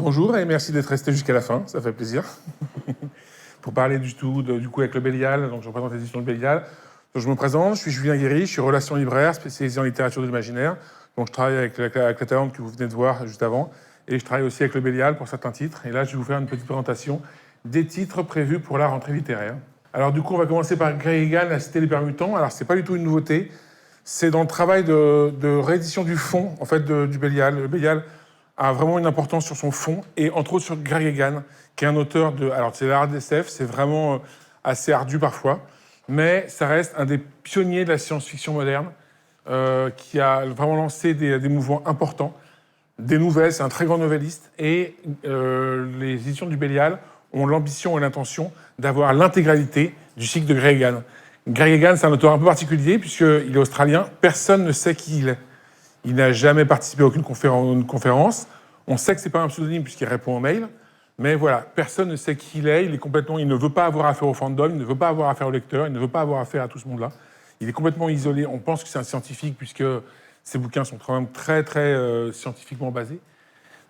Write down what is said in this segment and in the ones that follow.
Bonjour et merci d'être resté jusqu'à la fin, ça fait plaisir. Pour parler du coup avec le Bélial, donc je représente l'édition de Bélial. Donc, je me présente, je suis Julien Guéry, je suis relation libraire spécialisé en littérature de l'imaginaire. Donc je travaille avec la talente que vous venez de voir juste avant et je travaille aussi avec le Bélial pour certains titres. Et là, je vais vous faire une petite présentation des titres prévus pour la rentrée littéraire. Alors du coup, on va commencer par Greg Egan, La Cité des Permutants. Alors c'est pas du tout une nouveauté, c'est dans le travail de réédition du fond en fait du Bélial. Le Bélial a vraiment une importance sur son fond, et entre autres sur Greg Egan, qui est un auteur de... Alors, c'est l'art d'SF, c'est vraiment assez ardu parfois, mais ça reste un des pionniers de la science-fiction moderne, qui a vraiment lancé des mouvements importants, des nouvelles, c'est un très grand novelliste, et les éditions du Bélial ont l'ambition et l'intention d'avoir l'intégralité du cycle de Greg Egan. Greg Egan, c'est un auteur un peu particulier, puisqu'il est australien, personne ne sait qui il est. Il n'a jamais participé à aucune conférence. On sait que ce n'est pas un pseudonyme puisqu'il répond aux mails. Mais voilà, personne ne sait qui il est. Il ne veut pas avoir affaire au fandom, il ne veut pas avoir affaire au lecteur, il ne veut pas avoir affaire à tout ce monde-là. Il est complètement isolé. On pense que c'est un scientifique puisque ses bouquins sont quand même très, très scientifiquement basés.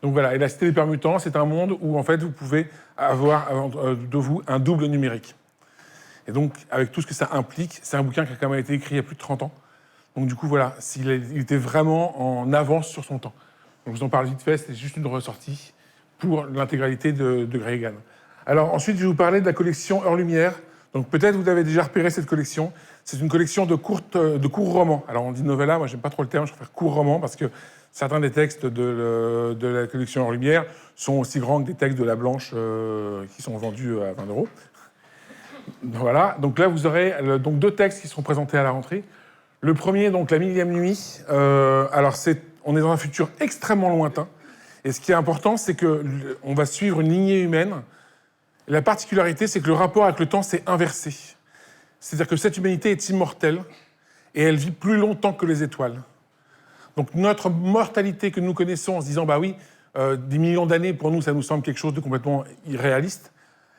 Donc voilà, et La Cité des Permutants, c'est un monde où en fait vous pouvez avoir de vous un double numérique. Et donc, avec tout ce que ça implique, c'est un bouquin qui a quand même été écrit il y a plus de 30 ans. Donc du coup, voilà, il était vraiment en avance sur son temps. Donc, je vous en parle vite fait, c'est juste une ressortie pour l'intégralité de Greg Egan. Alors ensuite, je vais vous parler de la collection Heure Lumière. Donc peut-être vous avez déjà repéré cette collection. C'est une collection de courts romans. Alors on dit novella, moi j'aime pas trop le terme, je préfère courts romans parce que certains des textes de la collection Heure Lumière sont aussi grands que des textes de La Blanche qui sont vendus à 20 €. Voilà, donc là vous aurez donc 2 textes qui seront présentés à la rentrée. Le premier, donc La Millième Nuit. On est dans un futur extrêmement lointain. Et ce qui est important, c'est qu'on va suivre une lignée humaine. La particularité, c'est que le rapport avec le temps s'est inversé. C'est-à-dire que cette humanité est immortelle et elle vit plus longtemps que les étoiles. Donc notre mortalité que nous connaissons en se disant, bah oui, des millions d'années, pour nous, ça nous semble quelque chose de complètement irréaliste.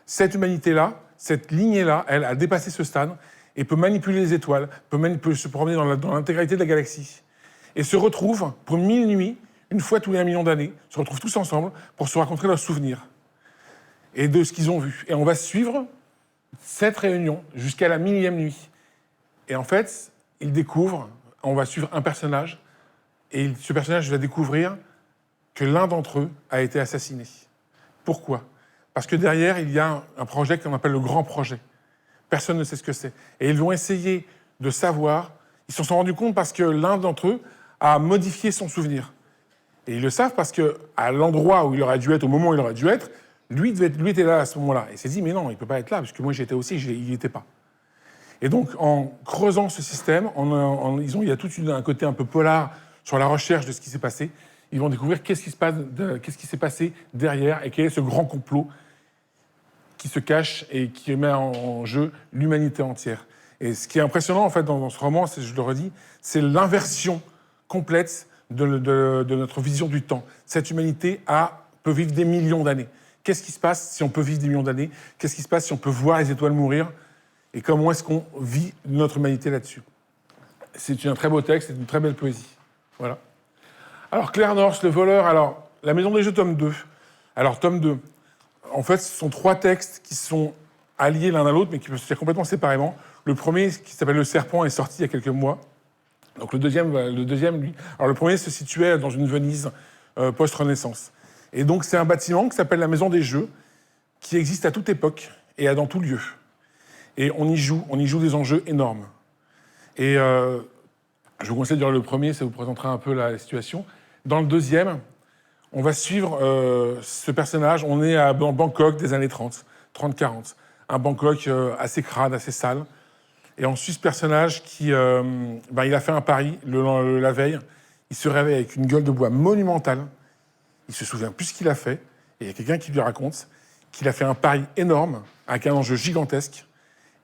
Cette humanité-là, cette lignée-là, elle a dépassé ce stade et peut manipuler les étoiles, peut se promener dans l'intégralité de la galaxie, et se retrouve pour 1000 nuits, une fois tous les 1 million d'années, se retrouvent tous ensemble pour se raconter leurs souvenirs et de ce qu'ils ont vu. Et on va suivre cette réunion jusqu'à la 1000e nuit. Et en fait, ils découvrent, on va suivre un personnage, et ce personnage va découvrir que l'un d'entre eux a été assassiné. Pourquoi ? Parce que derrière, il y a un projet qu'on appelle le Grand Projet. Personne ne sait ce que c'est. Et ils vont essayer de savoir. Ils s'en sont rendus compte parce que l'un d'entre eux a modifié son souvenir. Et ils le savent parce qu'à l'endroit où il aurait dû être, au moment où il aurait dû être, lui était là à ce moment-là. Et il s'est dit, mais non, il ne peut pas être là, parce que moi j'y étais aussi, il n'y était pas. Et donc, en creusant ce système, il y a tout un côté un peu polar sur la recherche de ce qui s'est passé. Ils vont découvrir qu'est-ce qui s'est passé derrière et quel est ce grand complot qui se cache et qui met en jeu l'humanité entière. Et ce qui est impressionnant, en fait, dans ce roman, je le redis, c'est l'inversion complète de notre vision du temps. Cette humanité peut vivre des millions d'années. Qu'est-ce qui se passe si on peut vivre des millions d'années ? Qu'est-ce qui se passe si on peut voir les étoiles mourir ? Et comment est-ce qu'on vit notre humanité là-dessus ? C'est un très beau texte, c'est une très belle poésie. Voilà. Alors, Claire North, Le Voleur, alors, La Maison des Jeux, tome 2. Alors, tome 2. En fait, ce sont 3 textes qui sont alliés l'un à l'autre, mais qui peuvent se faire complètement séparément. Le premier, qui s'appelle Le Serpent, est sorti il y a quelques mois. Donc le deuxième, lui... Alors le premier se situait dans une Venise post-Renaissance. Et donc c'est un bâtiment qui s'appelle la Maison des Jeux, qui existe à toute époque et dans tout lieu. Et on y joue des enjeux énormes. Et je vous conseille de lire le premier, ça vous présentera un peu la situation. Dans le deuxième, on va suivre ce personnage. On est à Bangkok des années 30-40. Un Bangkok assez crade, assez sale. Et on suit ce personnage qui... il a fait un pari la veille. Il se réveille avec une gueule de bois monumentale. Il se souvient plus ce qu'il a fait. Et il y a quelqu'un qui lui raconte qu'il a fait un pari énorme avec un enjeu gigantesque.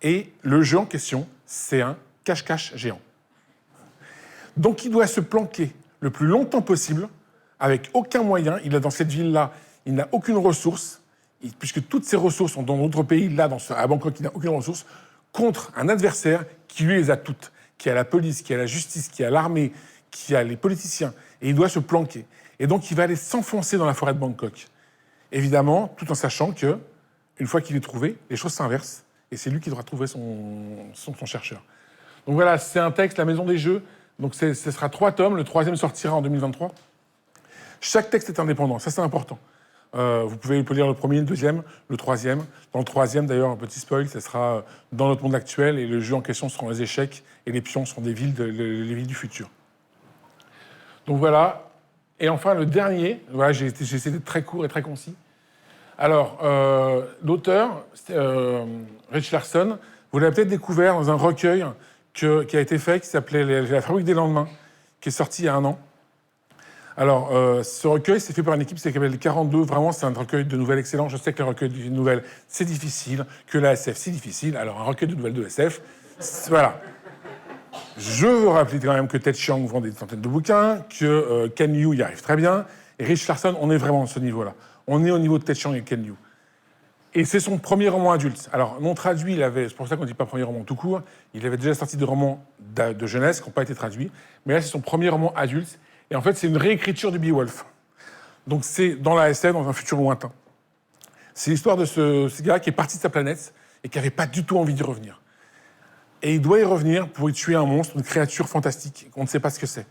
Et le jeu en question, c'est un cache-cache géant. Donc il doit se planquer le plus longtemps possible, avec aucun moyen. Il est dans cette ville-là, il n'a aucune ressource, puisque toutes ses ressources sont dans d'autres pays. Là, à Bangkok, il n'a aucune ressource, contre un adversaire qui lui les a toutes, qui a la police, qui a la justice, qui a l'armée, qui a les politiciens. Et il doit se planquer. Et donc il va aller s'enfoncer dans la forêt de Bangkok. Évidemment, tout en sachant que, une fois qu'il est trouvé, les choses s'inversent, et c'est lui qui devra trouver son chercheur. Donc voilà, c'est un texte, La Maison des Jeux. Donc ce sera 3 tomes, le 3e sortira en 2023. Chaque texte est indépendant, ça c'est important. Vous pouvez lire le 1er, le 2e, le 3e. Dans le 3e, d'ailleurs, un petit spoil, ça sera dans notre monde actuel, et le jeu en question seront les échecs, et les pions seront les villes du futur. Donc voilà. Et enfin, le dernier, voilà, j'ai essayé d'être très court et très concis. Alors, l'auteur, Rich Larson, vous l'avez peut-être découvert dans un recueil qui a été fait, qui s'appelait La Fabrique des lendemains, qui est sorti il y a 1 an. Alors, ce recueil, c'est fait par une équipe qui s'appelle 42. Vraiment, c'est un recueil de nouvelles excellent. Je sais que le recueil de nouvelles, c'est difficile, que la SF, c'est difficile. Alors, un recueil de nouvelles de SF, voilà. Je veux rappeler quand même que Ted Chiang vend des centaines de bouquins, que Ken Liu y arrive très bien, et Rich Larson, on est vraiment à ce niveau-là. On est au niveau de Ted Chiang et Ken Liu. Et c'est son premier roman adulte. Alors, non traduit, c'est pour ça qu'on ne dit pas premier roman tout court, il avait déjà sorti des romans de jeunesse qui n'ont pas été traduits, mais là, c'est son premier roman adulte, et en fait, c'est une réécriture du Beowulf. Donc, c'est dans la SF, dans un futur lointain. C'est l'histoire de ce gars qui est parti de sa planète et qui n'avait pas du tout envie d'y revenir. Et il doit y revenir pour y tuer un monstre, une créature fantastique, qu'on ne sait pas ce que c'est.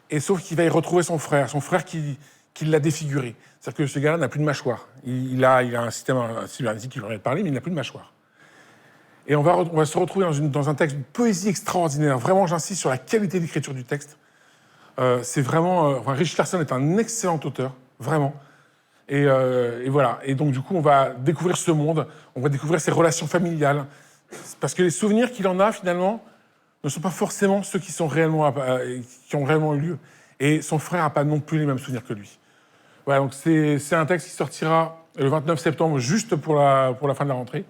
Et sauf qu'il va y retrouver son frère qui l'a défiguré. C'est-à-dire que ce gars-là n'a plus de mâchoire. Il a un système cybernétique qui lui permet de parler, mais il n'a plus de mâchoire. Et on va se retrouver dans un texte de poésie extraordinaire. Vraiment, j'insiste sur la qualité d'écriture du texte. C'est vraiment... Rich Larson est un excellent auteur, vraiment. Et voilà. Et donc, du coup, on va découvrir ce monde, on va découvrir ses relations familiales, parce que les souvenirs qu'il en a, finalement, ne sont pas forcément ceux qui ont réellement eu lieu. Et son frère n'a pas non plus les mêmes souvenirs que lui. Voilà, donc c'est un texte qui sortira le 29 septembre, juste pour la fin de la rentrée.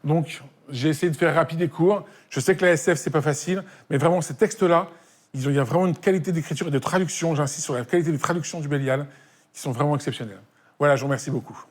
Donc, j'ai essayé de faire rapide et court. Je sais que la SF, c'est pas facile, mais vraiment, ces textes-là, il y a vraiment une qualité d'écriture et de traduction, j'insiste sur la qualité de traduction du Bélial, qui sont vraiment exceptionnelles. Voilà, je vous remercie beaucoup.